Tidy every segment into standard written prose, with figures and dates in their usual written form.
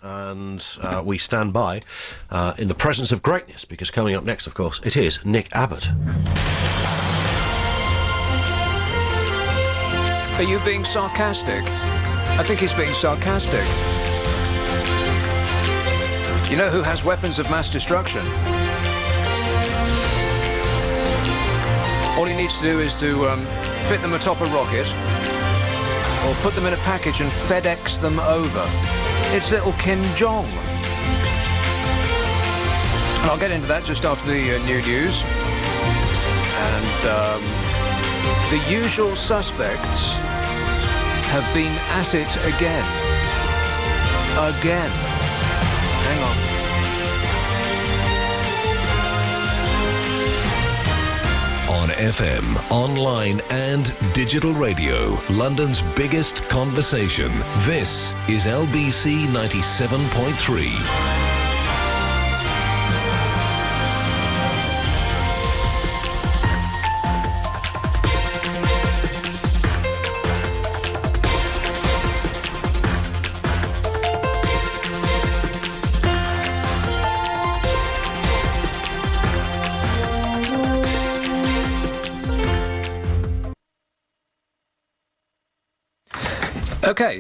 And we stand by in the presence of greatness, because coming up next, of course, it is Nick Abbot. Are you being sarcastic? I think he's being sarcastic. You know who has weapons of mass destruction? All he needs to do is to fit them atop a rocket or put them in a package and FedEx them over. It's little Kim Jong. And I'll get into that just after the new news. And the usual suspects have been at it again. Again. Hang on. On FM, online and digital radio, London's biggest conversation. This is LBC 97.3. Okay,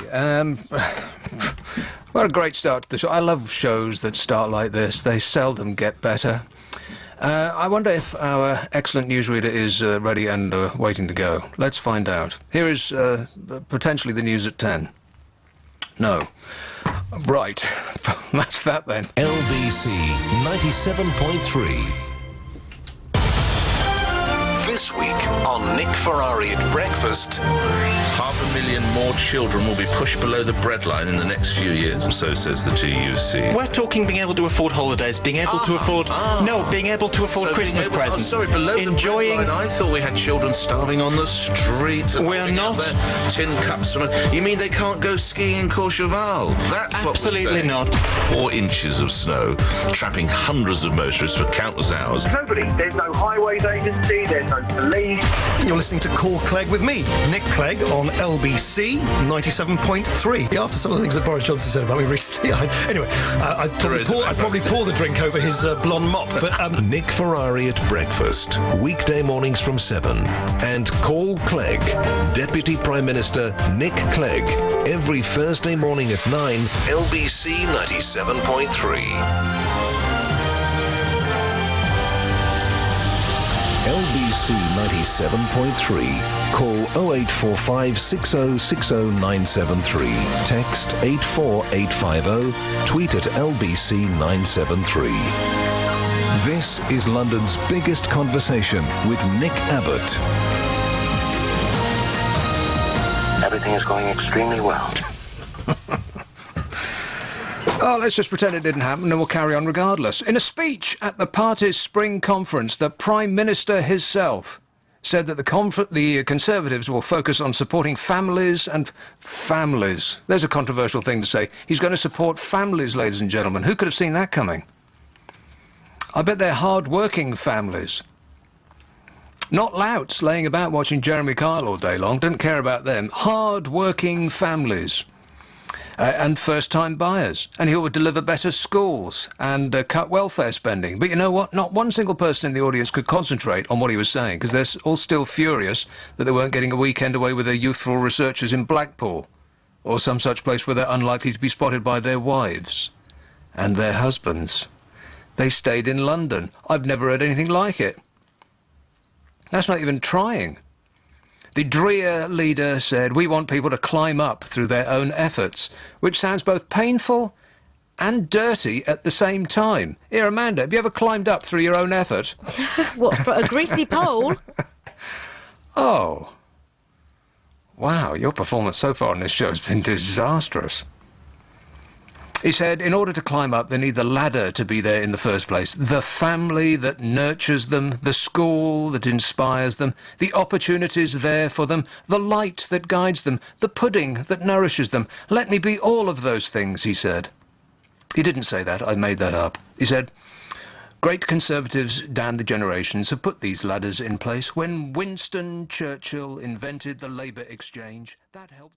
what a great start to the show. I love shows that start like this. They seldom get better. I wonder if our excellent newsreader is ready and waiting to go. Let's find out. Here is potentially the news at 10. No. Right. That's that then. LBC 97.3. This week on Nick Ferrari at Breakfast. 500,000 more children will be pushed below the breadline in the next few years, so says the GUC. We're talking being able to afford holidays, being able to afford... No, being able to afford Christmas presents. Below enjoying... the breadline. I thought we had children starving on the streets. We're not. Tin cups. You mean they can't go skiing in Courchevel? That's what we're saying. Absolutely not. 4 inches of snow, trapping hundreds of motorists for countless hours. Nobody. There's no highways agency, there's no police. And you're listening to Call Clegg with me, Nick Clegg, on LBC 97.3. After some of the things that Boris Johnson said about me recently, I'd probably pour the drink over his blonde mop. But Nick Ferrari at Breakfast, weekday mornings from 7. And Call Clegg, Deputy Prime Minister Nick Clegg, every Thursday morning at 9, LBC 97.3. LBC 97.3. Call 0845 6060 973. Text 84850. Tweet at LBC 973. This is London's biggest conversation with Nick Abbot. Everything is going extremely well. Oh, let's just pretend it didn't happen and we'll carry on regardless. In a speech at the party's spring conference, the Prime Minister himself said that the Conservatives will focus on supporting families and families. There's a controversial thing to say. He's going to support families, ladies and gentlemen. Who could have seen that coming? I bet they're hard-working families. Not louts laying about watching Jeremy Kyle all day long. Don't care about them. Hard-working families. And first-time buyers. And he would deliver better schools and cut welfare spending. But you know what? Not one single person in the audience could concentrate on what he was saying, because they're all still furious that they weren't getting a weekend away with their youthful researchers in Blackpool, or some such place where they're unlikely to be spotted by their wives and their husbands. They stayed in London. I've never heard anything like it. That's not even trying. The Dreer leader said, we want people to climb up through their own efforts, which sounds both painful and dirty at the same time. Here, Amanda, have you ever climbed up through your own effort? What, for a greasy pole? Oh. Wow, your performance so far on this show has been disastrous. He said, in order to climb up, they need the ladder to be there in the first place. The family that nurtures them, the school that inspires them, the opportunities there for them, the light that guides them, the pudding that nourishes them. Let me be all of those things, he said. He didn't say that, I made that up. He said, great Conservatives down the generations have put these ladders in place. When Winston Churchill invented the Labour Exchange, that helped...